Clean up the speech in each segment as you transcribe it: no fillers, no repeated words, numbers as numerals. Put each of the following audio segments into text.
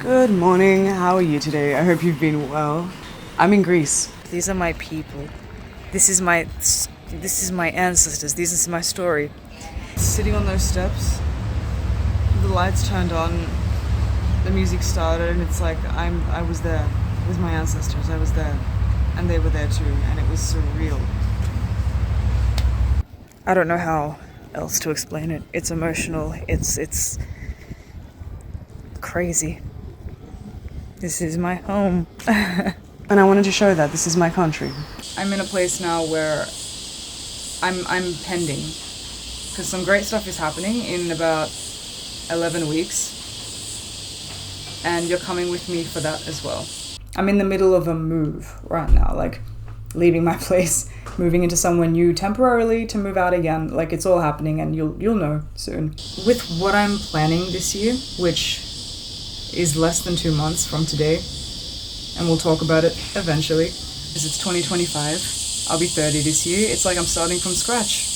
Good morning, how are you today? I hope you've been well. I'm in Greece. These are my people. This is my ancestors. This is my story. Sitting on those steps, the lights turned on, the music started, and it's like I was there with my ancestors. I was there, and they were there too, and it was surreal. I don't know how else to explain it. It's emotional. It's crazy. This is my home. And I wanted to show that this is my country. I'm in a place now where I'm pending, because some great stuff is happening in about 11 weeks, and you're coming with me for that as well. I'm in the middle of a move right now, like leaving my place, moving into somewhere new temporarily to move out again. Like, it's all happening, and you'll know soon. With what I'm planning this year, which is less than 2 months from today, and we'll talk about it eventually, because it's 2025. I'll be 30 this year. It's like I'm starting from scratch.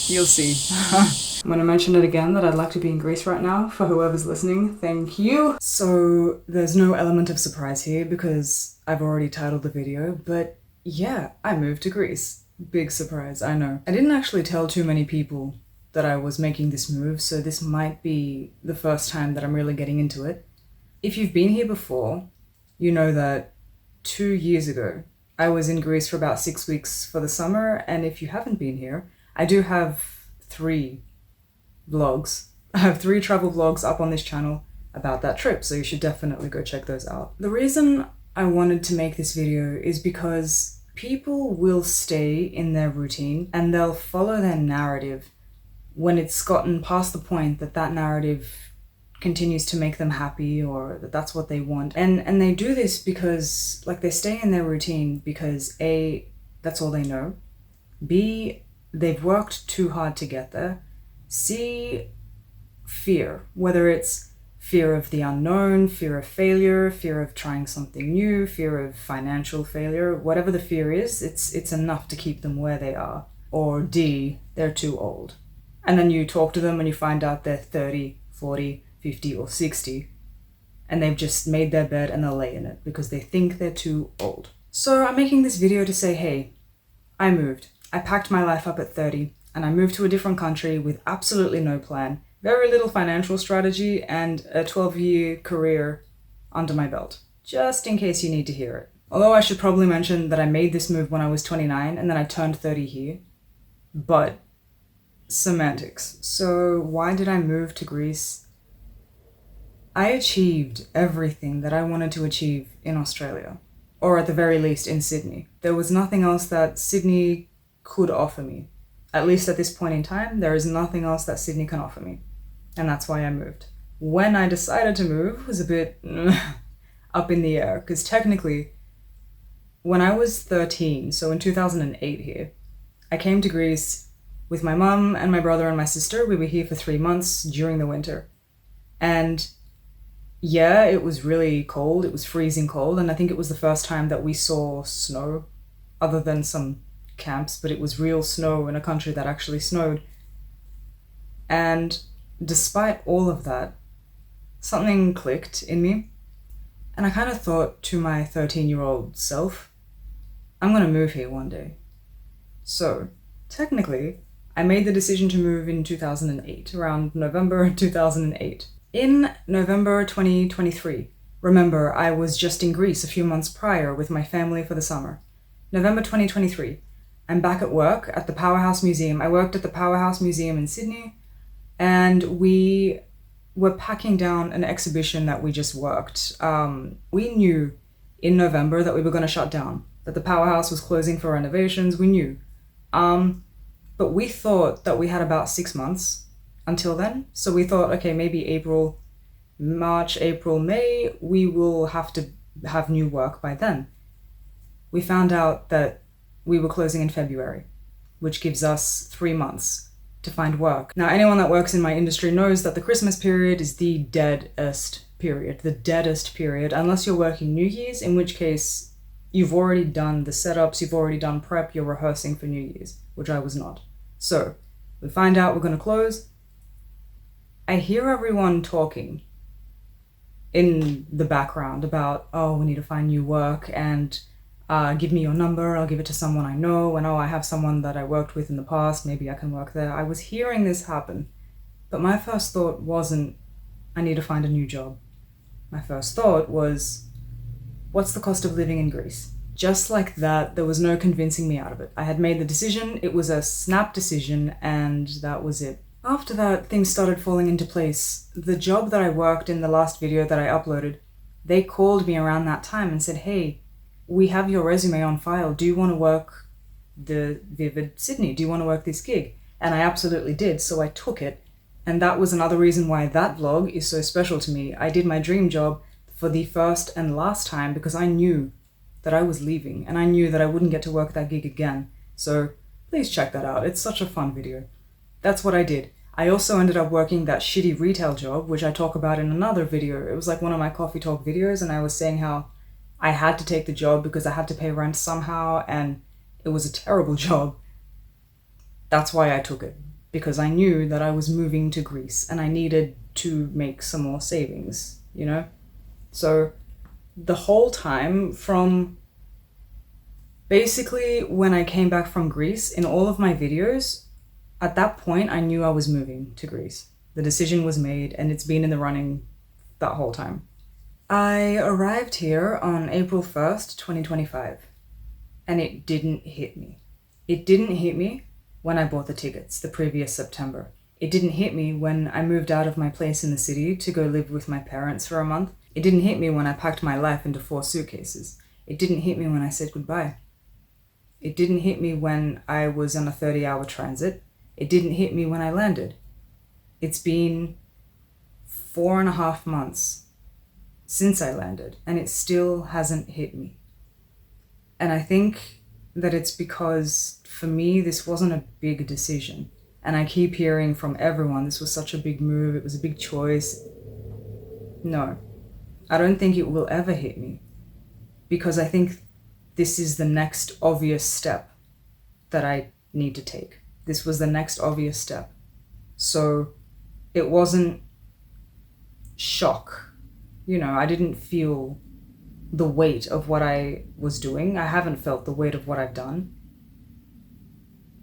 You'll see. I'm going to mention it again that I'd like to be in Greece right now. For whoever's listening, thank you. So there's no element of surprise here because I've already titled the video, but yeah, I moved to Greece. Big surprise, I know. I didn't actually tell too many people that I was making this move, so this might be the first time that I'm really getting into it. If you've been here before, you know that 2 years ago, I was in Greece for about 6 weeks for the summer, and if you haven't been here, I do have 3 vlogs. I have 3 travel vlogs up on this channel about that trip, so you should definitely go check those out. The reason I wanted to make this video is because people will stay in their routine and they'll follow their narrative when it's gotten past the point that that narrative continues to make them happy, or that that's what they want. And they do this because, like, they stay in their routine because A, that's all they know. B, they've worked too hard to get there. C, fear, whether it's fear of the unknown, fear of failure, fear of trying something new, fear of financial failure, whatever the fear is, it's enough to keep them where they are. Or D, they're too old. And then you talk to them and you find out they're 30, 40, 50 or 60, and they've just made their bed and they'll lay in it because they think they're too old. So I'm making this video to say, hey, I moved. I packed my life up at 30 and I moved to a different country with absolutely no plan, very little financial strategy, and a 12-year career under my belt, just in case you need to hear it. Although I should probably mention that I made this move when I was 29 and then I turned 30 here, but semantics. So why did I move to Greece? I achieved everything that I wanted to achieve in Australia, or at the very least in Sydney. There was nothing else that Sydney could offer me. At least at this point in time, there is nothing else that Sydney can offer me. And that's why I moved. When I decided to move was a bit up in the air, because technically, when I was 13, so in 2008 here, I came to Greece with my mum and my brother and my sister. We were here for 3 months during the winter. And yeah, it was really cold. It was freezing cold. And I think it was the first time that we saw snow, other than some camps, but it was real snow in a country that actually snowed. And despite all of that, something clicked in me. And I kind of thought to my 13-year-old self, I'm going to move here one day. So technically, I made the decision to move in 2008, around November 2008. In November 2023, remember, I was just in Greece a few months prior with my family for the summer. November 2023, I'm back at work at the Powerhouse Museum. I worked at the Powerhouse Museum in Sydney, and we were packing down an exhibition that we just worked. We knew in November that we were going to shut down, that the Powerhouse was closing for renovations. We knew. But we thought that we had about 6 months until then. So we thought, okay, maybe March, April, May, we will have to have new work by then. We found out that we were closing in February, which gives us 3 months to find work. Now, anyone that works in my industry knows that the Christmas period is the deadest period, unless you're working New Year's, in which case you've already done the setups, you've already done prep, you're rehearsing for New Year's, which I was not. So we find out we're going to close. I hear everyone talking in the background about, oh, we need to find new work, and give me your number, I'll give it to someone I know, and oh, I have someone that I worked with in the past, maybe I can work there. I was hearing this happen, but my first thought wasn't, I need to find a new job. My first thought was, what's the cost of living in Greece? Just like that, there was no convincing me out of it. I had made the decision, it was a snap decision, and that was it. After that, things started falling into place. The job that I worked in the last video that I uploaded, they called me around that time and said, hey, we have your resume on file. Do you want to work the Vivid Sydney? Do you want to work this gig? And I absolutely did, so I took it. And that was another reason why that vlog is so special to me. I did my dream job for the first and last time because I knew that I was leaving and I knew that I wouldn't get to work that gig again. So please check that out. It's such a fun video. That's what I did. I also ended up working that shitty retail job, which I talk about in another video. It was like one of my coffee talk videos, and I was saying how I had to take the job because I had to pay rent somehow, and it was a terrible job. That's why I took it, because I knew that I was moving to Greece and I needed to make some more savings, you know? So the whole time from basically when I came back from Greece, in all of my videos, at that point I knew I was moving to Greece. The decision was made and it's been in the running that whole time. I arrived here on April 1st, 2025, and it didn't hit me. It didn't hit me when I bought the tickets the previous September. It didn't hit me when I moved out of my place in the city to go live with my parents for a month. It didn't hit me when I packed my life into 4 suitcases. It didn't hit me when I said goodbye. It didn't hit me when I was on a 30-hour transit. It didn't hit me when I landed. It's been 4.5 months since I landed, and it still hasn't hit me. And I think that it's because, for me, this wasn't a big decision. And I keep hearing from everyone, this was such a big move, it was a big choice. No, I don't think it will ever hit me, because I think this is the next obvious step that I need to take. This was the next obvious step. So it wasn't shock. You know, I didn't feel the weight of what I was doing. I haven't felt the weight of what I've done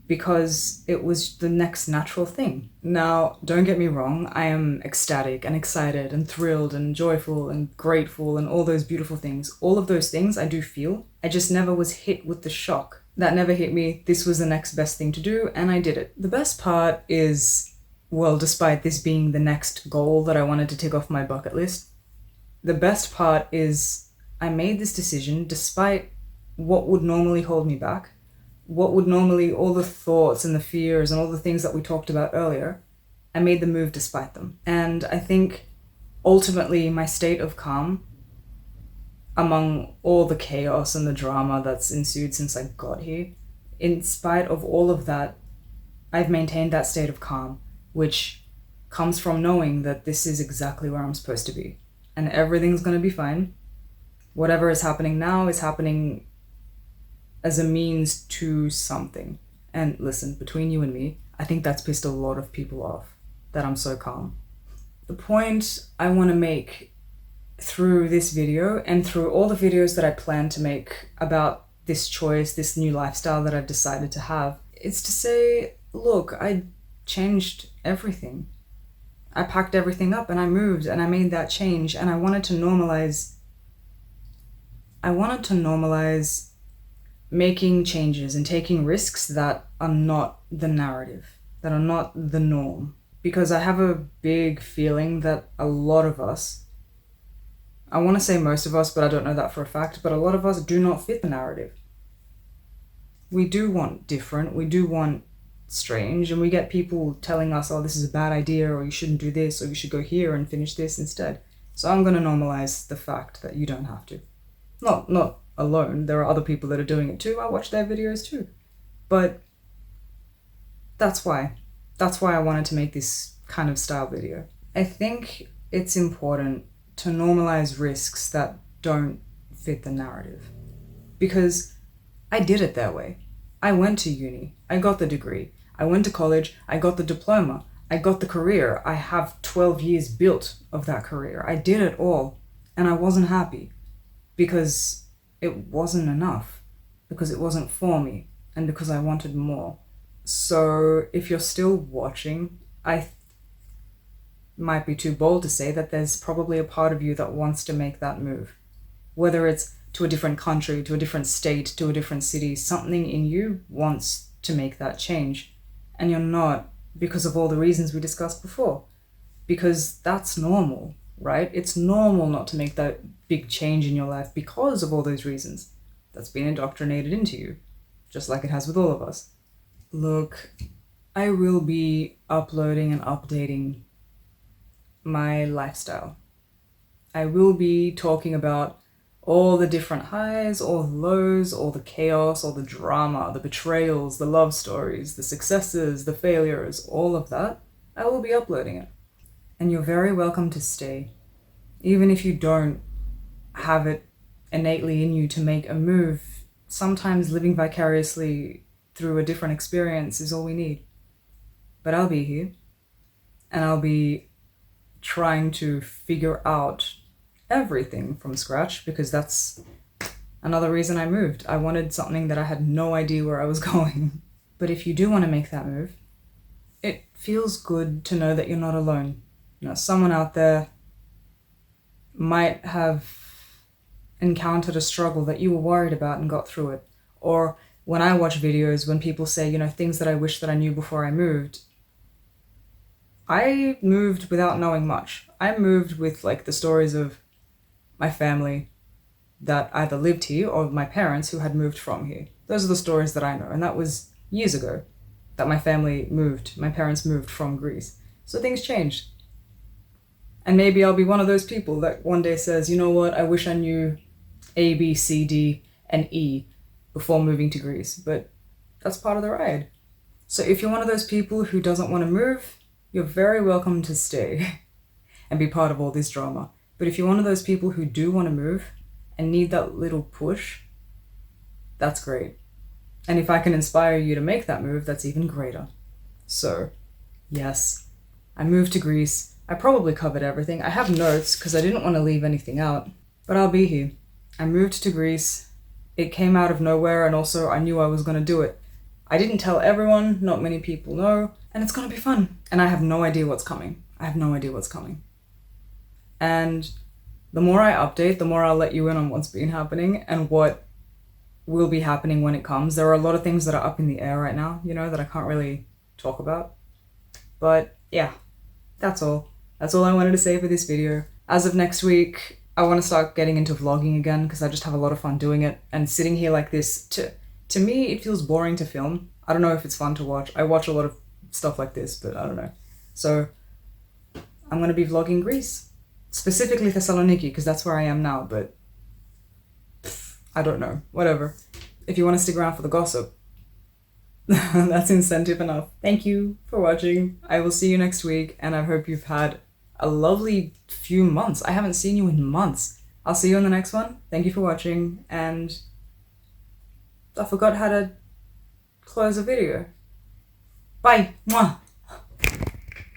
because it was the next natural thing. Now, don't get me wrong, I am ecstatic and excited and thrilled and joyful and grateful and all those beautiful things. All of those things I do feel. I just never was hit with the shock. That never hit me. This was the next best thing to do, and I did it. The best part is, well, despite this being the next goal that I wanted to tick off my bucket list, the best part is I made this decision despite what would normally hold me back, what would normally, all the thoughts and the fears and all the things that we talked about earlier. I made the move despite them. And I think ultimately my state of calm, among all the chaos and the drama that's ensued since I got here, in spite of all of that, I've maintained that state of calm, which comes from knowing that this is exactly where I'm supposed to be. And everything's gonna be fine. Whatever is happening now is happening as a means to something. And listen, between you and me, I think that's pissed a lot of people off, that I'm so calm. The point I want to make through this video and through all the videos that I plan to make about this choice, this new lifestyle that I've decided to have, is to say, look, I changed everything. I packed everything up and I moved and I made that change, and I wanted to normalize making changes and taking risks that are not the narrative, that are not the norm. Because I have a big feeling that a lot of us, I want to say most of us, but I don't know that for a fact, but a lot of us do not fit the narrative. We do want different, we do want strange, and we get people telling us, oh, this is a bad idea, or you shouldn't do this, or you should go here and finish this instead. So I'm going to normalize the fact that you don't have to. Not alone, there are other people that are doing it too. I watch their videos too. But that's why I wanted to make this kind of style video. I think it's important to normalize risks that don't fit the narrative. Because I did it that way. I went to uni, I got the degree, I went to college, I got the diploma, I got the career, I have 12 years built of that career. I did it all. And I wasn't happy because it wasn't enough, because it wasn't for me, and because I wanted more. So if you're still watching, I might be too bold to say that there's probably a part of you that wants to make that move. Whether it's to a different country, to a different state, to a different city, something in you wants to make that change. And you're not, because of all the reasons we discussed before. Because that's normal, right? It's normal not to make that big change in your life because of all those reasons. That's been indoctrinated into you, just like it has with all of us. Look, I will be uploading and updating my lifestyle. I will be talking about all the different highs, all the lows, all the chaos, all the drama, the betrayals, the love stories, the successes, the failures, all of that. I will be uploading it. And you're very welcome to stay. Even if you don't have it innately in you to make a move, sometimes living vicariously through a different experience is all we need. But I'll be here, and I'll be trying to figure out everything from scratch, because that's another reason I moved. I wanted something that I had no idea where I was going. But if you do want to make that move, it feels good to know that you're not alone. You know, someone out there might have encountered a struggle that you were worried about and got through it. Or when I watch videos, when people say, you know, things that I wish that I knew before I moved, I moved without knowing much. I moved with like the stories of my family that either lived here or my parents who had moved from here. Those are the stories that I know. And that was years ago that my parents moved from Greece. So things changed. And maybe I'll be one of those people that one day says, you know what, I wish I knew A, B, C, D, and E before moving to Greece. But that's part of the ride. So if you're one of those people who doesn't want to move, you're very welcome to stay and be part of all this drama. But if you're one of those people who do want to move and need that little push, that's great. And if I can inspire you to make that move, that's even greater. So, yes, I moved to Greece. I probably covered everything. I have notes because I didn't want to leave anything out, but I'll be here. I moved to Greece. It came out of nowhere, and also I knew I was going to do it. I didn't tell everyone, not many people know, and it's going to be fun. And I have no idea what's coming. And the more I update, the more I'll let you in on what's been happening and what will be happening when it comes. There are a lot of things that are up in the air right now, you know, that I can't really talk about. But yeah, that's all. That's all I wanted to say for this video. As of next week, I want to start getting into vlogging again because I just have a lot of fun doing it. And sitting here like this, to me, it feels boring to film. I don't know if it's fun to watch. I watch a lot of stuff like this, but I don't know. So I'm going to be vlogging Greece. Specifically Thessaloniki, because that's where I am now, but I don't know. Whatever. If you want to stick around for the gossip, that's incentive enough. Thank you for watching. I will see you next week, and I hope you've had a lovely few months. I haven't seen you in months. I'll see you in the next one. Thank you for watching, and I forgot how to close a video. Bye. Mwah.